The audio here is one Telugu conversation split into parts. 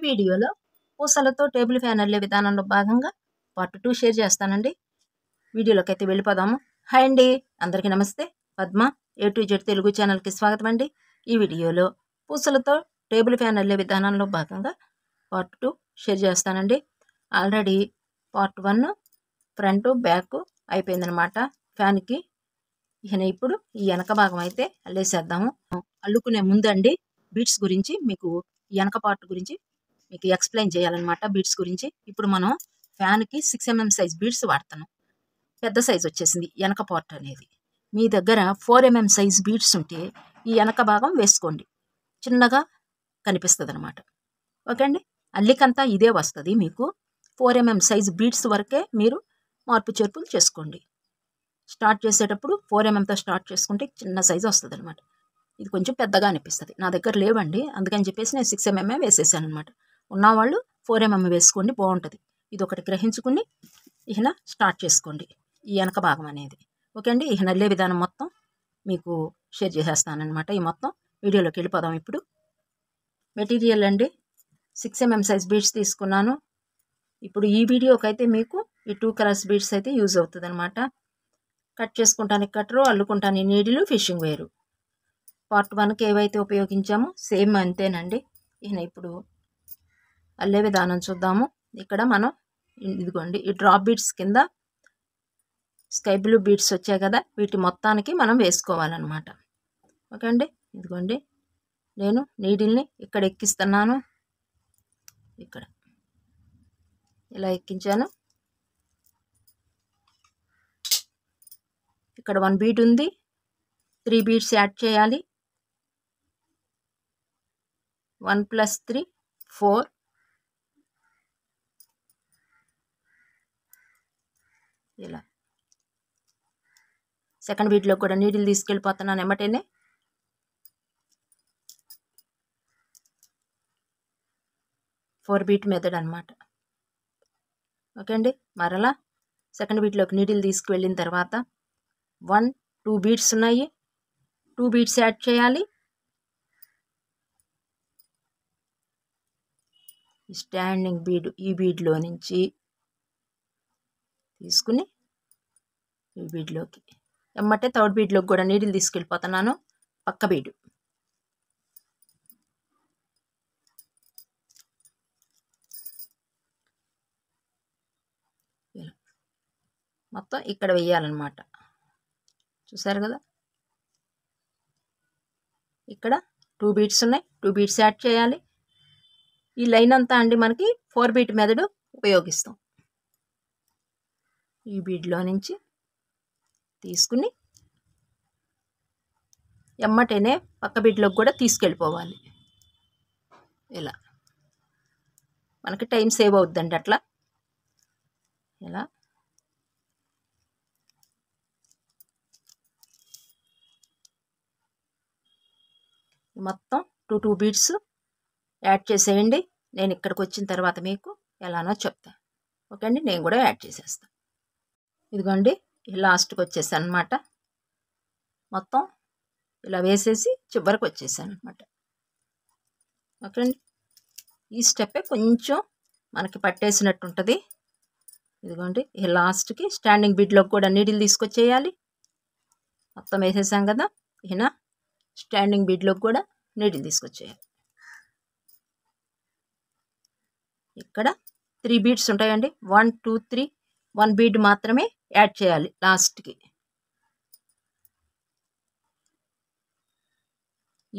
వీడియోలో పూసలతో టేబుల్ ఫ్యాన్ అల్లే విధానంలో భాగంగా పార్ట్ 2 షేర్ చేస్తానండి. వీడియోలోకి అయితే వెళ్ళిపోదాము. హాయ్ అండి, అందరికీ నమస్తే. Padma A to Z Telugu ఛానల్కి స్వాగతం అండి. ఈ వీడియోలో పూసలతో టేబుల్ ఫ్యాన్ అల్లే విధానంలో భాగంగా పార్ట్ 2 షేర్ చేస్తానండి. ఆల్రెడీ పార్ట్ 1 ఫ్రంట్ బ్యాక్ అయిపోయిందనమాట ఫ్యాన్కి. ఇప్పుడు ఈ వెనక భాగం అయితే అల్లేసేద్దాము. అల్లుకునే ముందండి బీట్స్ గురించి మీకు వెనక పార్ట్ గురించి మీకు ఎక్స్ప్లెయిన్ చేయాలన్నమాట. బీట్స్ గురించి ఇప్పుడు మనం ఫ్యాన్కి 6 mm సైజ్ బీట్స్ వాడతాను. పెద్ద సైజ్ వచ్చేసింది వెనక పార్ట్ అనేది. మీ దగ్గర 4 mm సైజ్ బీట్స్ ఉంటే ఈ వెనక భాగం వేసుకోండి, చిన్నగా కనిపిస్తుంది అనమాట. ఓకే అండి, అల్లికంతా ఇదే వస్తుంది. మీకు 4 mm సైజ్ బీట్స్ వరకే మీరు మార్పు చేర్పులు చేసుకోండి. స్టార్ట్ చేసేటప్పుడు 4 mmతో స్టార్ట్ చేసుకుంటే చిన్న సైజు వస్తుంది అనమాట. ఇది కొంచెం పెద్దగా అనిపిస్తుంది. నా దగ్గర లేవండి, అందుకని చెప్పేసి నేను 6 mm వేసేసాను అనమాట. ఉన్నవాళ్ళు 4 mm వేసుకోండి, బాగుంటుంది. ఇది ఒకటి గ్రహించుకుని స్టార్ట్ చేసుకోండి ఈ వెనక భాగం అనేది. ఓకే అండి, నల్లే విధానం మొత్తం మీకు షేర్ చేసేస్తానమాట. ఈ మొత్తం వీడియోలోకి వెళ్ళిపోదాం. ఇప్పుడు మెటీరియల్ అండి 6 mm సైజ్ బీడ్స్ తీసుకున్నాను. ఇప్పుడు ఈ వీడియోకి అయితే మీకు ఈ 2 కలర్స్ బీడ్స్ అయితే యూజ్ అవుతుంది అనమాట. కట్ చేసుకుంటానికి కట్టరు, అల్లుకుంటాను నీడిలు, ఫిషింగ్ వేరు. పార్ట్ 1కి ఏవైతే ఉపయోగించామో సేమ్ అంతేనండి. ఇప్పుడు అల్లే విధానం చూద్దాము. ఇక్కడ మనం ఇదిగోండి ఈ డ్రాప్ బీడ్స్ కింద స్కై బ్లూ బీడ్స్ వచ్చాయి కదా, వీటి మొత్తానికి మనం వేసుకోవాలన్నమాట. ఓకే అండి, ఇదిగోండి నేను నీడిల్ని ఇక్కడ ఎక్కిస్తున్నాను. ఇక్కడ ఇలా ఎక్కించాను. ఇక్కడ 1 బీడ్ ఉంది, 3 బీడ్స్ యాడ్ చేయాలి. 1 + 3 4. ఇలా సెకండ్ బీడ్లో కూడా నీడిల్ తీసుకెళ్ళిపోతున్నాను ఎమ్మటేనే. ఫోర్ బీట్ మెథడ్ అనమాట. ఓకే అండి, మరలా సెకండ్ బీట్లోకి నీడిల్ తీసుకువెళ్ళిన తర్వాత 1 2 బీడ్స్ ఉన్నాయి, 2 బీడ్స్ యాడ్ చేయాలి. స్టాండింగ్ బీడ్ ఈ బీడ్లో నుంచి తీసుకుని ఈ బీడ్లోకి ఎమ్మటే థర్డ్ బీడ్లోకి కూడా నీడిల్ తీసుకెళ్ళిపోతున్నాను, పక్క బీడు. మొత్తం ఇక్కడ వేయాలన్నమాట. చూసారు కదా, ఇక్కడ 2 బీడ్స్ ఉన్నాయి, 2 బీడ్స్ యాడ్ చేయాలి. ఈ లైన్ అంతా అండి మనకి 4 బీట్ మెథడ్ ఉపయోగిస్తాం. ఈ బీడ్లో నుంచి తీసుకుని ఎమ్మటేనే పక్క బీడ్లోకి కూడా తీసుకెళ్ళిపోవాలి. ఇలా మనకి టైం సేవ్ అవుద్దండి. అట్లా ఇలా మొత్తం 2 బీడ్స్ యాడ్ చేసేయండి. నేను ఇక్కడికి వచ్చిన తర్వాత మీకు ఎలానో చెప్తాను. ఓకే అండి, నేను కూడా యాడ్ చేసేస్తాను. ఇదిగోండి లాస్ట్కి వచ్చేసాను అనమాట. మొత్తం ఇలా వేసేసి చివరికి వచ్చేసాను అనమాట. ఓకే అండి, ఈ స్టెప్పే కొంచెం మనకి పట్టేసినట్టు ఉంటుంది. ఇదిగోండి ఈ లాస్ట్కి స్టాండింగ్ బీడ్లోకి కూడా నీడిల్ తీసుకొచ్చేయాలి. మొత్తం వేసేసాం కదా, స్టాండింగ్ బీడ్లోకి కూడా నీడిల్ తీసుకొచ్చేయాలి. ఇక్కడ 3 బీడ్స్ ఉంటాయండి. 1 2 3 1 బీడ్ మాత్రమే యాడ్ చేయాలి లాస్ట్కి.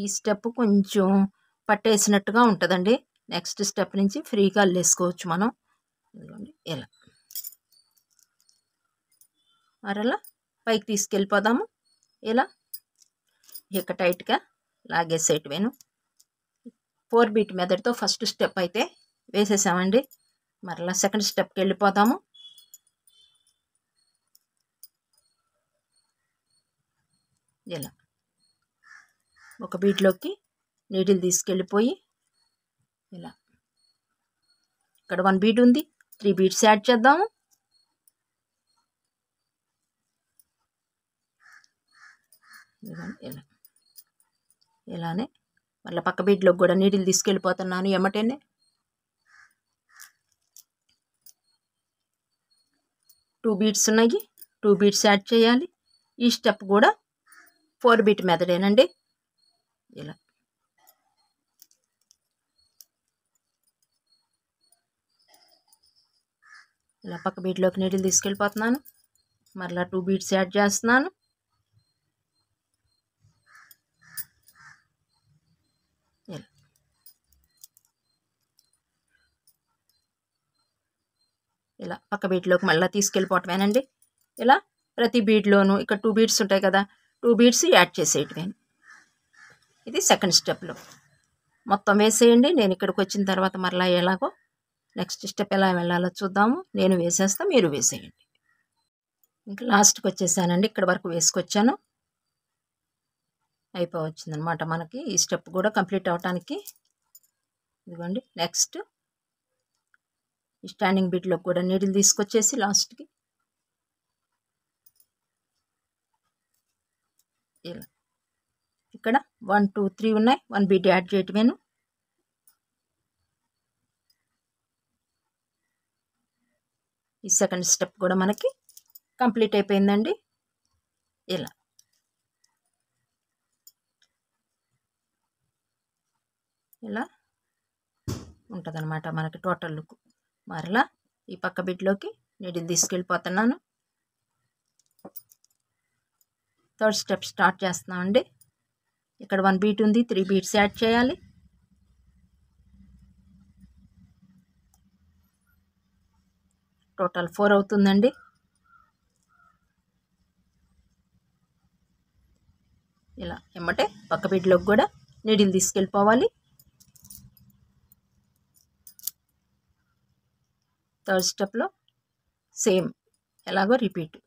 ఈ స్టెప్ కొంచెం పట్టేసినట్టుగా ఉంటుందండి. నెక్స్ట్ స్టెప్ నుంచి ఫ్రీగా అల్లేసుకోవచ్చు మనం. ఇదిగోండి ఇలా మరలా పైకి తీసుకెళ్ళిపోదాము. ఇలా ఇక టైట్గా లాగేసేటివేను. 4 బీట్ మెథడ్తో ఫస్ట్ స్టెప్ అయితే వేసేసామండి. మరలా సెకండ్ స్టెప్కి వెళ్ళిపోదాము. ఇలా ఒక బీట్లోకి నీడిల్ తీసుకెళ్ళిపోయి ఇలా ఇక్కడ 1 బీట్ ఉంది, 3 బీట్స్ యాడ్ చేద్దాము. ఇలా ఇలానే మళ్ళీ పక్క బీట్లోకి కూడా నీడిల్ తీసుకెళ్ళిపోతున్నాను ఎమ్మటేనే. 2 బీడ్స్ ఉన్నాయి, 2 బీడ్స్ యాడ్ చేయాలి. ఈ స్టెప్ కూడా 4 బీట్ మెథడేనండి. ఇలా ఇలా పక్క బీట్లోకి నీడిల్ తీసుకెళ్ళిపోతున్నాను. మరలా 2 బీడ్స్ యాడ్ చేస్తున్నాను. ఇలా పక్క బీట్లోకి మళ్ళీ తీసుకెళ్ళిపోవటమేనండి. ఇలా ప్రతి బీడ్లోనూ ఇక్కడ 2 బీడ్స్ ఉంటాయి కదా, 2 బీడ్స్ యాడ్ చేసేయటమే. ఇది సెకండ్ స్టెప్లో మొత్తం వేసేయండి. నేను ఇక్కడికి వచ్చిన తర్వాత మరలా ఎలాగో నెక్స్ట్ స్టెప్ ఎలా వెళ్ళాలో చూద్దాము. నేను వేసేస్తా, మీరు వేసేయండి. ఇంకా లాస్ట్కి వచ్చేసానండి. ఇక్కడ వరకు వేసుకొచ్చాను, అయిపోవచ్చిందనమాట మనకి ఈ స్టెప్ కూడా కంప్లీట్ అవటానికి. ఇదిగోండి నెక్స్ట్ ఈ స్టాండింగ్ బీట్లో కూడా నీడిల్ తీసుకొచ్చేసి లాస్ట్కి ఇలా ఇక్కడ 1 2 3 ఉన్నాయి, 1 బీట్ యాడ్ చేయటమేను. ఈ సెకండ్ స్టెప్ కూడా మనకి కంప్లీట్ అయిపోయిందండి. ఇలా ఇలా ఉంటుందన్నమాట మనకి టోటల్ లుక్. మరలా ఈ పక్క బీట్లోకి నీడిల్ తీసుకెళ్ళిపోతున్నాను. థర్డ్ స్టెప్ స్టార్ట్ చేస్తున్నామండి. ఇక్కడ 1 బీట్ ఉంది, 3 బీట్స్ యాడ్ చేయాలి. టోటల్ 4 అవుతుందండి. ఇలా ఎమ్మటే పక్క బీట్లోకి కూడా నీడిల్ తీసుకెళ్ళిపోవాలి. థర్డ్ స్టెప్లో సేమ్ ఎలాగో రిపీట్.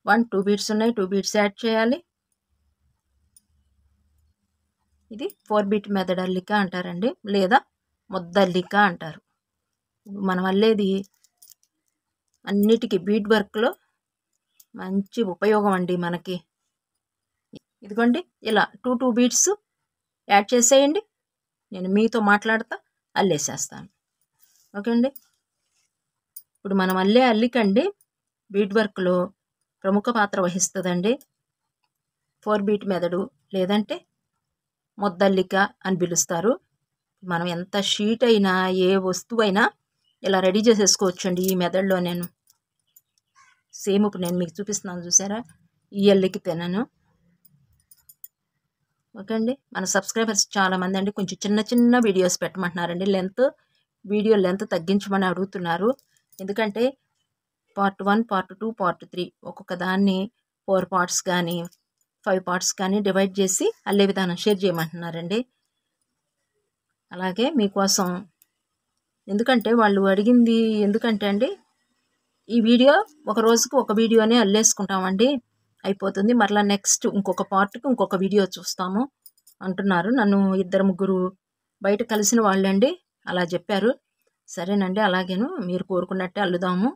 1 2 బీట్స్ ఉన్నాయి, 2 బీట్స్ యాడ్ చేయాలి. ఇది 4 బీట్ మెథడ్ అల్లిక అంటారండి, లేదా ముద్దల్లిక అంటారు. మనం అల్లేది అన్నిటికీ బీట్ వర్క్లో మంచి ఉపయోగం అండి మనకి. ఇదిగోండి ఇలా 2 బీట్స్ యాడ్ చేసేయండి. నేను మీతో మాట్లాడుతా అల్లేసేస్తాను. ఓకే అండి. ఇప్పుడు మనం అల్లే అల్లికండి బీట్ వర్క్లో ప్రముఖ పాత్ర వహిస్తుందండి. 4 బీట్ మెథడు లేదంటే ముద్దల్లిక అని పిలుస్తారు. మనం ఎంత షీట్ అయినా ఏ వస్తువైనా ఇలా రెడీ చేసేసుకోవచ్చండి ఈ మెథడ్లో. నేను సేమ్ ఇప్పుడు నేను మీకు చూపిస్తున్నాను చూసారా, ఈ అల్లికితేనను. ఓకే అండి. మన సబ్స్క్రైబర్స్ చాలామంది అండి కొంచెం చిన్న చిన్న వీడియోస్ పెట్టమంటున్నారండి. వీడియో లెంత్ తగ్గించమని అడుగుతున్నారు. ఎందుకంటే పార్ట్ 1 పార్ట్ 2 పార్ట్ 3 ఒక్కొక్క దాన్ని 4 పార్ట్స్ కానీ 5 పార్ట్స్ కానీ డివైడ్ చేసి అల్లే విధానం షేర్ చేయమంటున్నారండి. అలాగే మీకోసం, ఎందుకంటే వాళ్ళు అడిగింది ఎందుకంటే అండి ఈ వీడియో ఒక రోజుకు ఒక వీడియోనే అల్లేసుకుంటామండి, అయిపోతుంది. మరలా నెక్స్ట్ ఇంకొక పార్ట్కి ఇంకొక వీడియో చూస్తాము అంటున్నారు. నన్ను 2 3 బయట కలిసిన వాళ్ళండి అలా చెప్పారు. సరేనండి అలాగేను మీరు కోరుకున్నట్టే అల్లుదాము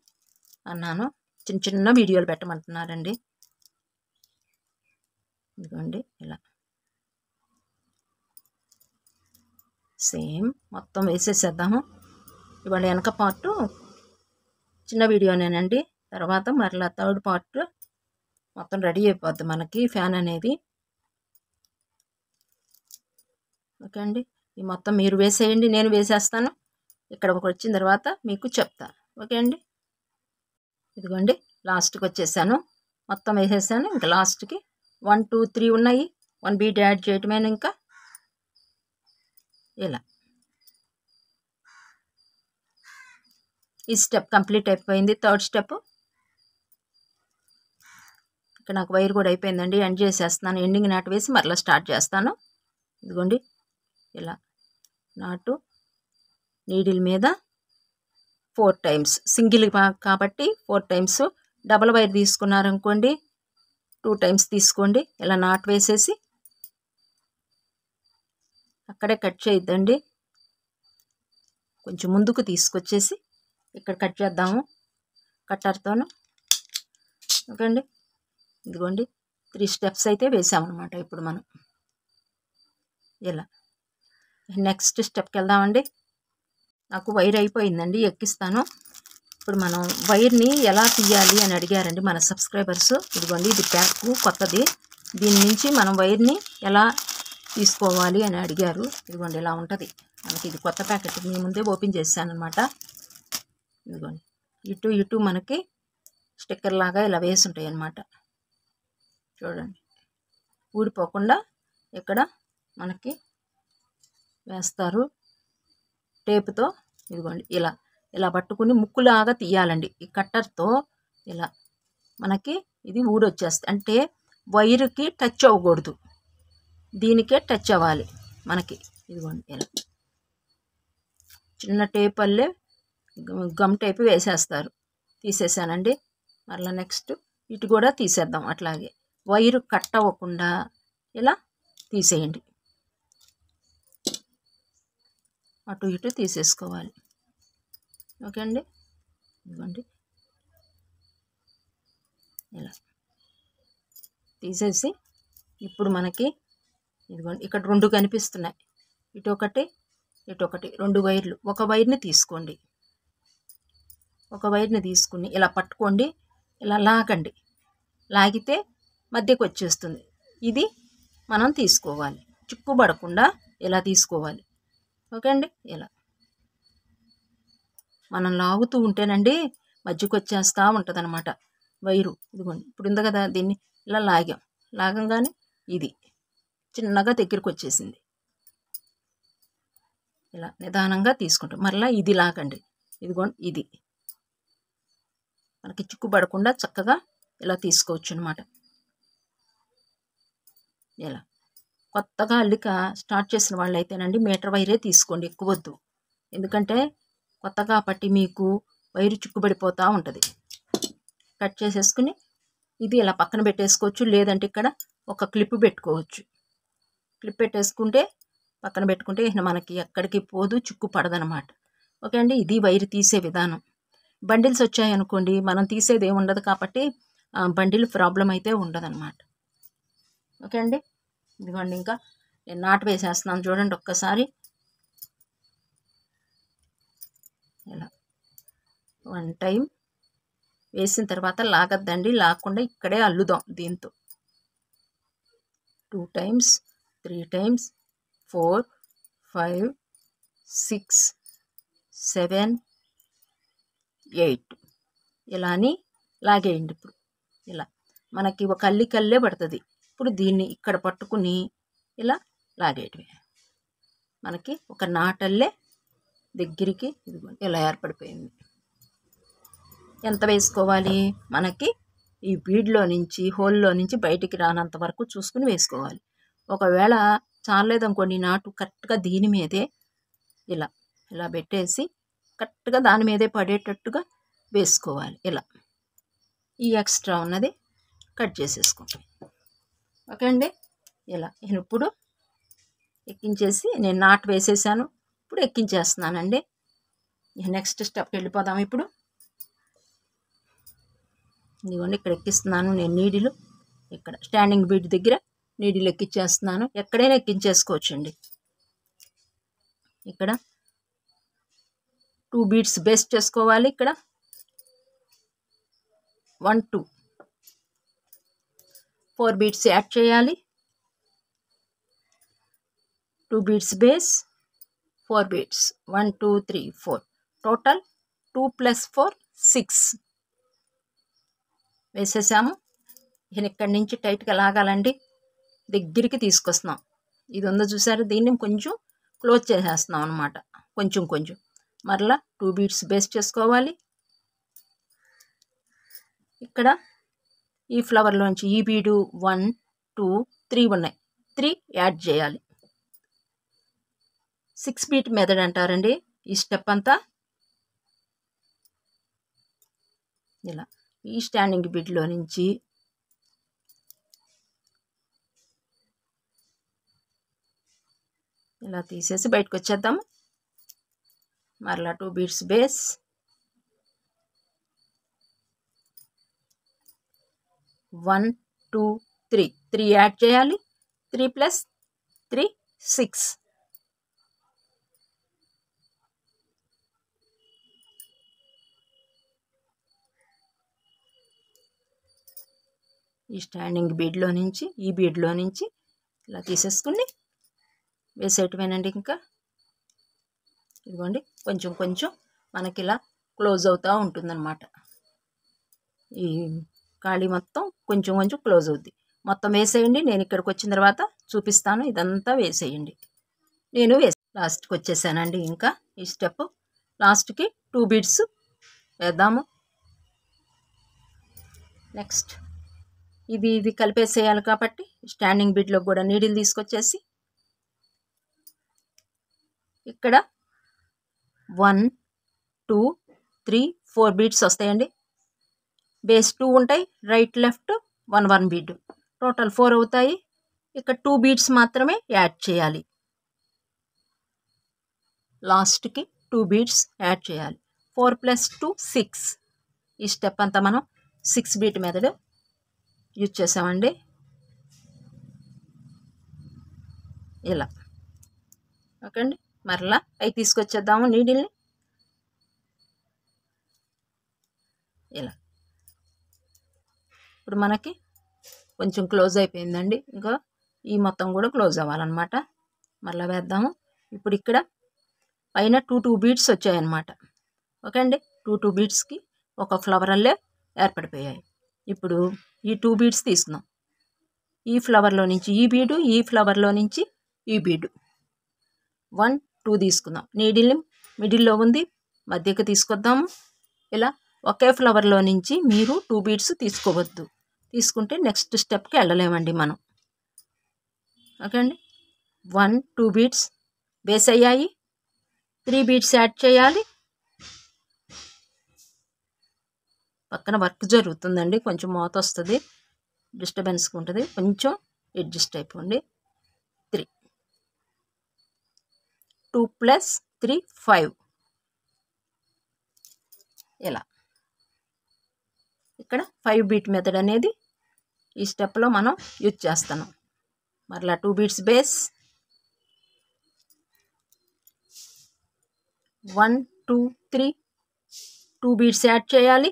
అన్నాను. చిన్న చిన్న వీడియోలు పెట్టమంటున్నారండి. ఇదిగోండి ఇలా సేమ్ మొత్తం వేసేసేద్దాము. ఇవాళ వెనక పార్ట్ చిన్న వీడియోనేనండి. తర్వాత మరలా థర్డ్ పార్ట్ మొత్తం రెడీ అయిపోద్ది మనకి ఫ్యాన్ అనేది. ఓకే అండి. ఈ మొత్తం మీరు వేసేయండి, నేను వేసేస్తాను. ఇక్కడ వచ్చిన తర్వాత మీకు చెప్తా. ఓకే అండి. ఇదిగోండి లాస్ట్కి వచ్చేసాను, మొత్తం వేసేసాను. ఇంకా లాస్ట్కి 1 2 3 ఉన్నాయి, 1 బీట్ యాడ్ చేయటమేను. ఇంకా ఇలా ఈ స్టెప్ కంప్లీట్ అయిపోయింది. థర్డ్ స్టెప్ ఇక్కడ నాకు వైర్ కూడా అయిపోయిందండి, ఎండ్ చేసేస్తున్నాను. ఎండింగ్ నాటు వేసి మరలా స్టార్ట్ చేస్తాను. ఇదిగోండి ఇలా నాటు నీడిల్ మీద 4 టైమ్స్, సింగిల్ కాబట్టి 4 టైమ్స్. డబల్ వైర్ తీసుకున్నారనుకోండి 2 టైమ్స్ తీసుకోండి. ఇలా నాటు వేసేసి అక్కడే కట్ చేయొద్దండి, కొంచెం ముందుకు తీసుకొచ్చేసి ఇక్కడ కట్ చేద్దాము కట్టర్తోను. ఓకే అండి. ఇదిగోండి 3 స్టెప్స్ అయితే వేసామన్నమాట ఇప్పుడు మనం. ఇలా నెక్స్ట్ స్టెప్కి వెళ్దామండి. నాకు వైర్ అయిపోయిందండి, ఎక్కిస్తాను. ఇప్పుడు మనం వైర్ని ఎలా తీయాలి అని అడిగారండి మన సబ్స్క్రైబర్స్. ఇదిగోండి ఇది ప్యాక్ కొత్తది. దీని నుంచి మనం వైర్ని ఎలా తీసుకోవాలి అని అడిగారు. ఇదిగోండి ఇలా ఉంటుంది మనకి. ఇది కొత్త ప్యాకెట్, మీ ముందే ఓపెన్ చేశాను అనమాట. ఇదిగోండి ఇటు మనకి స్టిక్కర్ లాగా ఇలా వేసి ఉంటాయి అన్నమాట. చూడండి ఊడిపోకుండా ఇక్కడ మనకి వేస్తారు టేపుతో. ఇదిగోండి ఇలా పట్టుకుని ముక్కులాగా తీయాలండి ఈ కట్టర్తో. ఇలా మనకి ఇది ఊడొచ్చేస్తుంది, అంటే వైరుకి టచ్ అవ్వకూడదు, దీనికే టచ్ అవ్వాలి మనకి. ఇదిగోండి ఇలా చిన్న టేప్ అల్లే గమ్ టేపు వేసేస్తారు. తీసేసానండి. మరలా నెక్స్ట్ ఇటు కూడా తీసేద్దాం అట్లాగే. వైరు కట్ అవ్వకుండా ఇలా తీసేయండి. అటు ఇటు తీసేసుకోవాలి. ఓకే అండి. ఇదిగోండి ఇలా తీసేసి ఇప్పుడు మనకి ఇదిగోండి ఇక్కడ 2 కనిపిస్తున్నాయి. ఇటు ఒకటి 2 వైర్లు. ఒక వైర్ని తీసుకోండి. ఒక వైర్ని తీసుకుని ఇలా పట్టుకోండి, ఇలా లాగండి. లాగితే మధ్యకి వచ్చేస్తుంది. ఇది మనం తీసుకోవాలి, చిక్కుబడకుండా ఇలా తీసుకోవాలి. ఓకే అండి. ఇలా మనం లాగుతూ ఉంటేనండి మధ్యకి వచ్చేస్తూ ఉంటుంది అనమాట వైరు. ఇదిగోండి ఇప్పుడు ఉంది కదా, దీన్ని ఇలా లాగంగానే ఇది చిన్నగా దగ్గరికి వచ్చేసింది. ఇలా నిదానంగా తీసుకుంటాం. మరలా ఇది లాగండి. ఇదిగోండి ఇది మనకి చిక్కుబడకుండా చక్కగా ఇలా తీసుకోవచ్చు అనమాట. ఇలా కొత్తగా అల్లిక స్టార్ట్ చేసిన వాళ్ళు అయితేనండి మీటర్ వైరే తీసుకోండి, ఎక్కువ వద్దు. ఎందుకంటే కొత్తగా పట్టి మీకు వైరు చిక్కుబడిపోతూ ఉంటుంది. కట్ చేసేసుకుని ఇది ఇలా పక్కన పెట్టేసుకోవచ్చు, లేదంటే ఇక్కడ ఒక క్లిప్ పెట్టుకోవచ్చు. క్లిప్ పెట్టేసుకుంటే పక్కన పెట్టుకుంటే మనకి ఎక్కడికి పోదు, చిక్కు పడదనమాట. ఓకే అండి. ఇది వైరు తీసే విధానం. బండిల్స్ వచ్చాయనుకోండి మనం తీసేది ఏమి ఉండదు కాబట్టి బండిల్ ప్రాబ్లం అయితే ఉండదన్నమాట. ఓకే అండి. ఇదిగోండి ఇంకా నేను నాటు వేసేస్తున్నాను చూడండి ఒక్కసారి. ఇలా 1 టైం వేసిన తర్వాత లాగద్దండి, లాగకుండా ఇక్కడే అల్లుదాం దీంతో. 2 టైమ్స్ 3 టైమ్స్ 4 5 6 7 8 ఇలా అని లాగేయండి. ఇప్పుడు ఇలా మనకి ఒక అల్లికల్లే పడుతుంది. ఇప్పుడు దీన్ని ఇక్కడ పట్టుకుని ఇలా లాగేయటమే. మనకి ఒక నాటల్లే దగ్గరికి ఇదిగోండి ఇలా ఏర్పడిపోయింది. ఎంత వేసుకోవాలి, మనకి ఈ బీడ్లో నుంచి హోల్లో నుంచి బయటికి రానంత వరకు చూసుకుని వేసుకోవాలి. ఒకవేళ చాలేదనుకోండి నాటు, కరెక్ట్గా దీని మీదే ఇలా పెట్టేసి కరెక్ట్గా దాని మీదే పడేటట్టుగా వేసుకోవాలి. ఇలా ఈ ఎక్స్ట్రా ఉన్నది కట్ చేసేసుకుంటాం. ఓకే అండి. ఇలా ఇప్పుడు ఎక్కించేసి నేను నాటు వేసేసాను, ఇప్పుడు ఎక్కించేస్తున్నానండి. నెక్స్ట్ స్టెప్కి వెళ్ళిపోదాం. ఇప్పుడు ఇదిగోండి ఇక్కడ ఎక్కిస్తున్నాను నేను నీడిలు. ఇక్కడ స్టాండింగ్ బీడ్ దగ్గర నీడిలు ఎక్కించేస్తున్నాను. ఎక్కడైనా ఎక్కించేసుకోవచ్చండి. ఇక్కడ 2 బీడ్స్ బేస్ చేసుకోవాలి. ఇక్కడ 1 2 4 బీడ్స్ యాడ్ చేయాలి. 2 బీడ్స్ బేస్ 4 బీడ్స్ 1 2 3 4 టోటల్ 2 + 4 6 వేసేసాము. ఇక్కడి నుంచి టైట్గా లాగాలండి, దగ్గరికి తీసుకొస్తున్నాం. ఇది ఉందో చూసారు, దీన్ని కొంచెం క్లోజ్ చేసేస్తున్నాం అనమాట. కొంచెం మరలా 2 బీడ్స్ బేస్ చేసుకోవాలి. ఇక్కడ ఈ ఫ్లవర్లోంచి ఈ బీడు 1 2 3 ఉన్నాయి, 3 యాడ్ చేయాలి. 6 బీట్ మెథడ్ అంటారండి ఈ స్టెప్ అంతా. ఇలా ఈ స్టాండింగ్ బీడ్లో నుంచి ఇలా తీసేసి బయటకు వచ్చేద్దాము. మరలా 2 బీడ్స్ బేస్ 1 2 3 యాడ్ చేయాలి. 3 + 3 6. ఈ స్టాండింగ్ బీడ్లో నుంచి ఈ బీడ్లో నుంచి ఇలా తీసేసుకుని వేసేయటమేనండి. ఇంకా ఇదిగోండి కొంచెం కొంచెం మనకి ఇలా క్లోజ్ అవుతూ ఉంటుందన్నమాట. ఈ ఖాళీ మొత్తం కొంచెం కొంచెం క్లోజ్ అవుద్ది. మొత్తం వేసేయండి. నేను ఇక్కడికి వచ్చిన తర్వాత చూపిస్తాను. ఇదంతా వేసేయండి. నేను లాస్ట్కి వచ్చేసానండి. ఇంకా ఈ స్టెప్ లాస్ట్కి 2 బీడ్స్ వేద్దాము. నెక్స్ట్ ఇది కలిపేసేయాలి కాబట్టి స్టాండింగ్ బీడ్లో కూడా నీడిల్ తీసుకొచ్చేసి ఇక్కడ 1 2 3 4 బీడ్స్ వస్తాయండి. బేస్ 2 ఉంటాయి, రైట్ లెఫ్ట్ 1 బీడ్, టోటల్ 4 అవుతాయి. ఇక్కడ 2 బీడ్స్ మాత్రమే యాడ్ చేయాలి. లాస్ట్కి 2 బీడ్స్ యాడ్ చేయాలి. 4 + 2 6. ఈ స్టెప్ అంతా మనం 6 బీట్ మెథడ్ యూజ్ చేసామండి. ఇలా ఓకే అండి. మరలా అవి తీసుకొచ్చేద్దాము నీడిల్ని. ఇలా ఇప్పుడు మనకి కొంచెం క్లోజ్ అయిపోయిందండి. ఇంకా ఈ మొత్తం కూడా క్లోజ్ అవ్వాలన్నమాట. మరలా వేద్దాము. ఇప్పుడు ఇక్కడ పైన 2 బీడ్స్ వచ్చాయన్నమాట. ఓకే అండి. 2 బీడ్స్కి ఒక ఫ్లవర్ అల్లే ఏర్పడిపోయాయి. ఇప్పుడు ఈ 2 బీడ్స్ తీసుకుందాం. ఈ ఫ్లవర్లో నుంచి ఈ బీడు, ఈ ఫ్లవర్లో నుంచి ఈ బీడు 1 2 తీసుకుందాం. నీడిల్ని మిడిల్లో ఉంది, మధ్యకి తీసుకొద్దాము. ఇలా ఒకే ఫ్లవర్లో నుంచి మీరు 2 బీడ్స్ తీసుకోవద్దు. తీసుకుంటే నెక్స్ట్ స్టెప్కి వెళ్ళలేమండి మనం. ఓకే అండి. 1 2 బీడ్స్ బేస్ అయ్యాయి. 3 బీడ్స్ యాడ్ చేయాలి. పక్కన వర్క్ జరుగుతుందండి, కొంచెం మోత వస్తుంది, డిస్టర్బెన్స్గా ఉంటుంది, కొంచెం అడ్జస్ట్ అయిపోండి. 3 2 + 3 5. ఇలా ఇక్కడ 5 బీట్ మెథడ్ అనేది ఈ స్టెప్లో మనం యూజ్ చేస్తున్నాం. మరలా 2 బీట్స్ బేస్ 1 2 3 2 బీట్స్ యాడ్ చేయాలి.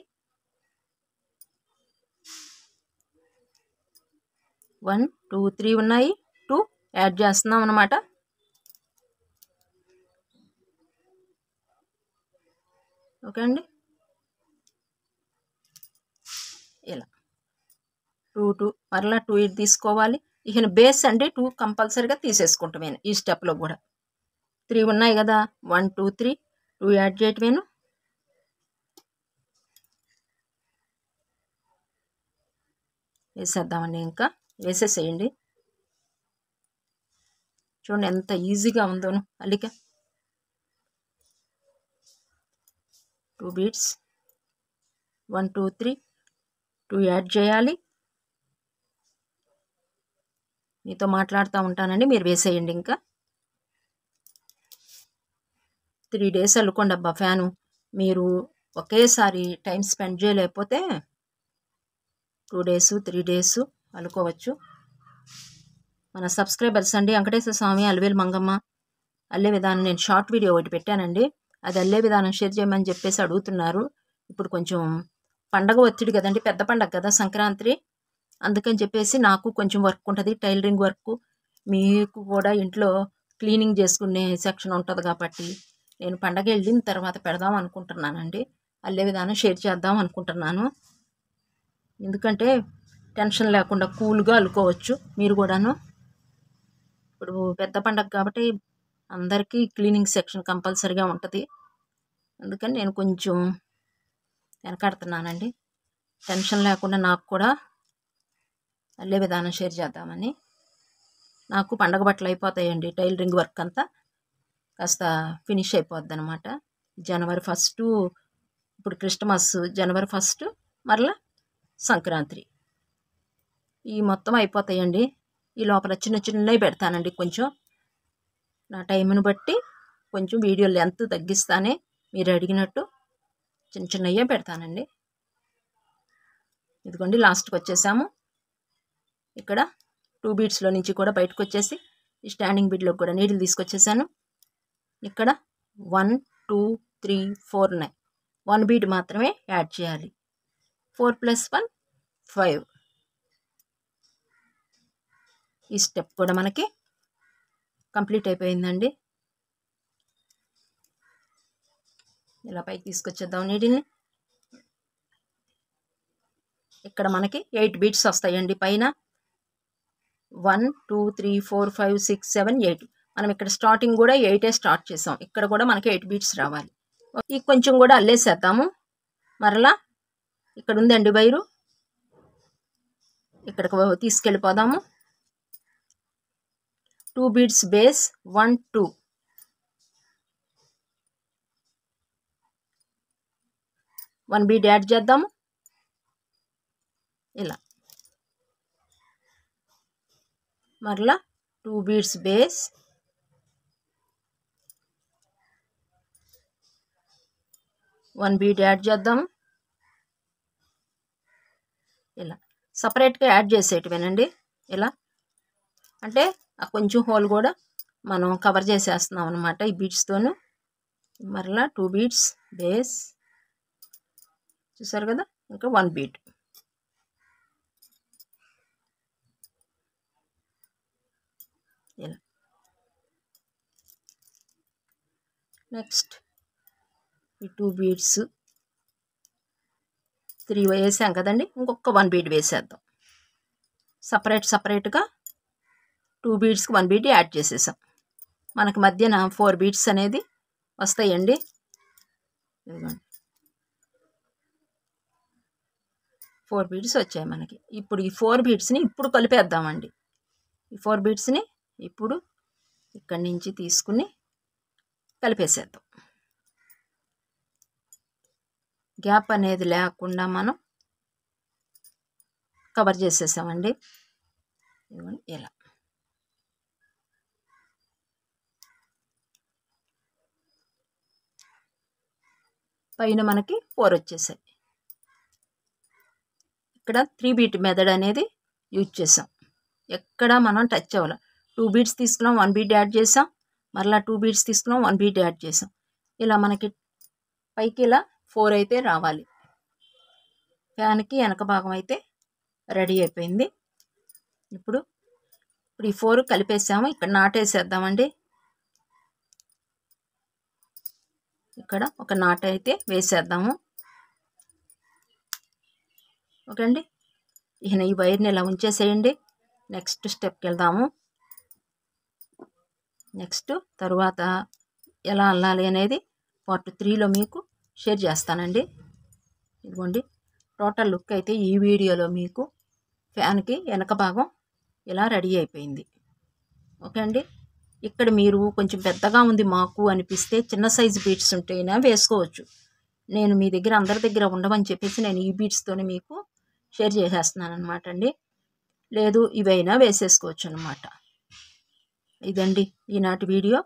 1 2 3 ఉన్నాయి, 2 యాడ్ చేస్తున్నాం అన్నమాట. ఓకే అండి. ఇలా 2 మరలా 2 ఇది తీసుకోవాలి. ఇక బేస్ అండి 2 కంపల్సరీగా తీసేసుకుంటామేను. ఈ స్టెప్లో కూడా 3 ఉన్నాయి కదా, 1 2 3 2 యాడ్ చేయటమేను. వేసేద్దామండి. ఇంకా వేసేసేయండి. చూడండి ఎంత ఈజీగా ఉందోను అల్లిక. 2 బీడ్స్ 1 2 3 2 యాడ్ చేయాలి. మీతో మాట్లాడుతూ ఉంటానండి, మీరు వేసేయండి. ఇంకా 3 డేస్ అల్లుకోండి అబ్బా ఫ్యాను. మీరు ఒకేసారి టైం స్పెండ్ చేయలేకపోతే 2 డేస్ 3 డేస్ అల్లుకోవచ్చు. మన సబ్స్క్రైబర్స్ అండి వెంకటేశ్వర స్వామి, అలివేలు మంగమ్మ అల్లే విధానం నేను షార్ట్ వీడియో ఒకటి పెట్టానండి. అది అల్లే విధానం షేర్ చేయమని చెప్పేసి అడుగుతున్నారు. ఇప్పుడు కొంచెం పండగ ఒత్తిడి కదండి, పెద్ద పండగ కదా సంక్రాంతి, అందుకని చెప్పేసి నాకు కొంచెం వర్క్ ఉంటుంది, టైలరింగ్ వర్క్. మీకు కూడా ఇంట్లో క్లీనింగ్ చేసుకునే సెక్షన్ ఉంటుంది కాబట్టి నేను పండగ వెళ్ళిన తర్వాత పెడదాం అనుకుంటున్నానండి. అల్లే విధానం షేర్ చేద్దాం అనుకుంటున్నాను. ఎందుకంటే టెన్షన్ లేకుండా కూల్గా అల్లుకోవచ్చు మీరు కూడాను. ఇప్పుడు పెద్ద పండగ కాబట్టి అందరికీ క్లీనింగ్ సెక్షన్ కంపల్సరీగా ఉంటుంది. అందుకని నేను కొంచెం వెనకాడుతున్నానండి. టెన్షన్ లేకుండా నాకు కూడా అల్లే విధానం షేర్ చేద్దామని. నాకు పండగ బట్టలు అయిపోతాయండి, టైలరింగ్ వర్క్ అంతా కాస్త ఫినిష్ అయిపోద్ది అనమాట. జనవరి 1 ఇప్పుడు క్రిస్టమస్, జనవరి 1 మరలా సంక్రాంతి, ఈ మొత్తం అయిపోతాయండి. ఈ లోపల చిన్న చిన్నవి పెడతానండి. కొంచెం నా టైంను బట్టి కొంచెం వీడియో లెంత్ తగ్గిస్తానే, మీరు అడిగినట్టు చిన్న చిన్నవే పెడతానండి. ఇదిగోండి లాస్ట్కి వచ్చేసాము. ఇక్కడ 2 బీడ్స్లో నుంచి కూడా బయటకు వచ్చేసి ఈ స్టాండింగ్ బీడ్లో కూడా నీడిల్ తీసుకొచ్చేసాను. ఇక్కడ 1 2 3 4 ఉన్నాయి. 1 బీడ్ మాత్రమే యాడ్ చేయాలి. 4 + 1 5. ఈ స్టెప్ కూడా మనకి కంప్లీట్ అయిపోయిందండి. ఇలా పైకి తీసుకొచ్చేద్దాం నీడిల్ని. ఇక్కడ మనకి 8 బీట్స్ వస్తాయండి పైన. 1 2 3 4 5 6 7 8. మనం ఇక్కడ స్టార్టింగ్ కూడా 8 స్టార్ట్ చేసాం. ఇక్కడ కూడా మనకి 8 బీట్స్ రావాలి. ఈ కొంచెం కూడా అల్లేసేద్దాము. మరలా ఇక్కడ ఉందండి వైరు, ఇక్కడికి తీసుకెళ్ళిపోదాము. 2 బీట్స్ బేస్ 1 2. 1 బీట్ యాడ్ చేద్దాము. ఇలా మరలా 2 బీట్స్ బేస్ 1 బీట్ యాడ్ చేద్దాము. ఇలా సపరేట్గా యాడ్ చేసేటివేనండి. ఇలా అంటే ఆ కొంచెం హోల్ కూడా మనం కవర్ చేసేస్తున్నాం అనమాట ఈ బీట్స్తోను. మరలా 2 బీట్స్ బేస్ చూసారు కదా, ఇంకా 1 బీట్. ఇలా నెక్స్ట్ ఈ 2 బీట్స్ 3 వేసాం కదండి, ఇంకొక 1 బీట్ వేసేద్దాం. సపరేట్గా 2 బీట్స్కి 1 బీట్ యాడ్ చేసేసాం. మనకి మధ్యన 4 బీట్స్ అనేది వస్తాయండి. ఇదిగోండి 4 బీట్స్ వచ్చాయి మనకి. ఇప్పుడు ఈ 4 బీట్స్ని ఇప్పుడు కలిపేద్దామండి. ఈ 4 బీట్స్ని ఇప్పుడు ఇక్కడి నుంచి తీసుకుని కలిపేసేద్దాం. గ్యాప్ అనేది లేకుండా మనం కవర్ చేసేసామండి. ఇలా పైన మనకి 4 వచ్చేసాయి. ఇక్కడ 3 బీట్ మెథడ్ అనేది యూజ్ చేసాం. ఎక్కడ మనం టచ్ అవ్వాలి. 2 బీట్స్ తీసుకున్నాం, 1 బీట్ యాడ్ చేసాం. మరలా 2 బీట్స్ తీసుకున్నాం, 1 బీట్ యాడ్ చేసాం. ఇలా మనకి పైకి ఇలా 4 అయితే రావాలి. ఫ్యాన్కి వెనక భాగం అయితే రెడీ అయిపోయింది. ఇప్పుడు ఈ 4 కలిపేసాము. ఇక్కడ నాటేసేద్దామండి. ఇక్కడ ఒక నాట అయితే వేసేద్దాము. ఓకే అండి. ఈ వైర్ని ఇలా ఉంచేసేయండి. నెక్స్ట్ స్టెప్కి వెళ్దాము. నెక్స్ట్ తర్వాత ఎలా అల్లాలి అనేది పార్ట్ 3లో మీకు షేర్ చేస్తానండి. ఇదిగోండి టోటల్ లుక్ అయితే ఈ వీడియోలో మీకు ఫ్యాన్కి వెనక భాగం ఇలా రెడీ అయిపోయింది. ఓకే అండి. ఇక్కడ మీరు కొంచెం పెద్దగా ఉంది మాకు అనిపిస్తే చిన్న సైజు బీట్స్ ఉంటేనా వేసుకోవచ్చు. నేను మీ దగ్గర అందరి దగ్గర ఉండమని చెప్పేసి నేను ఈ బీట్స్తోనే మీకు షేర్ చేసేస్తున్నాను అనమాట అండి. లేదు ఇవైనా వేసేసుకోవచ్చు అనమాట. ఇదండి ఈనాటి వీడియో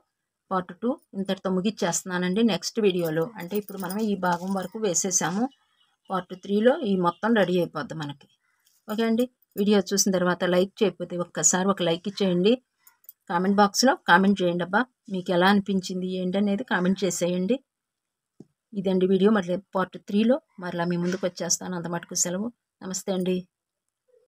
పార్ట్ 2 ఇంతటితో ముగిచ్చేస్తున్నానండి. నెక్స్ట్ వీడియోలో అంటే ఇప్పుడు మనం ఈ భాగం వరకు వేసేసాము. పార్ట్ 3లో ఈ మొత్తం రెడీ అయిపోద్ది మనకి. ఓకే అండి. వీడియో చూసిన తర్వాత లైక్ చేయకపోతే ఒక్కసారి ఒక లైక్ ఇచ్చేయండి. కామెంట్ బాక్స్లో కామెంట్ చేయండి. అబ్బా మీకు ఎలా అనిపించింది ఏంటి అనేది కామెంట్ చేసేయండి. ఇదండి వీడియో. మళ్ళీ పార్ట్ 3లో మరలా మీ ముందుకు వచ్చేస్తాను. అంత మటుకు సెలవు. నమస్తే అండి.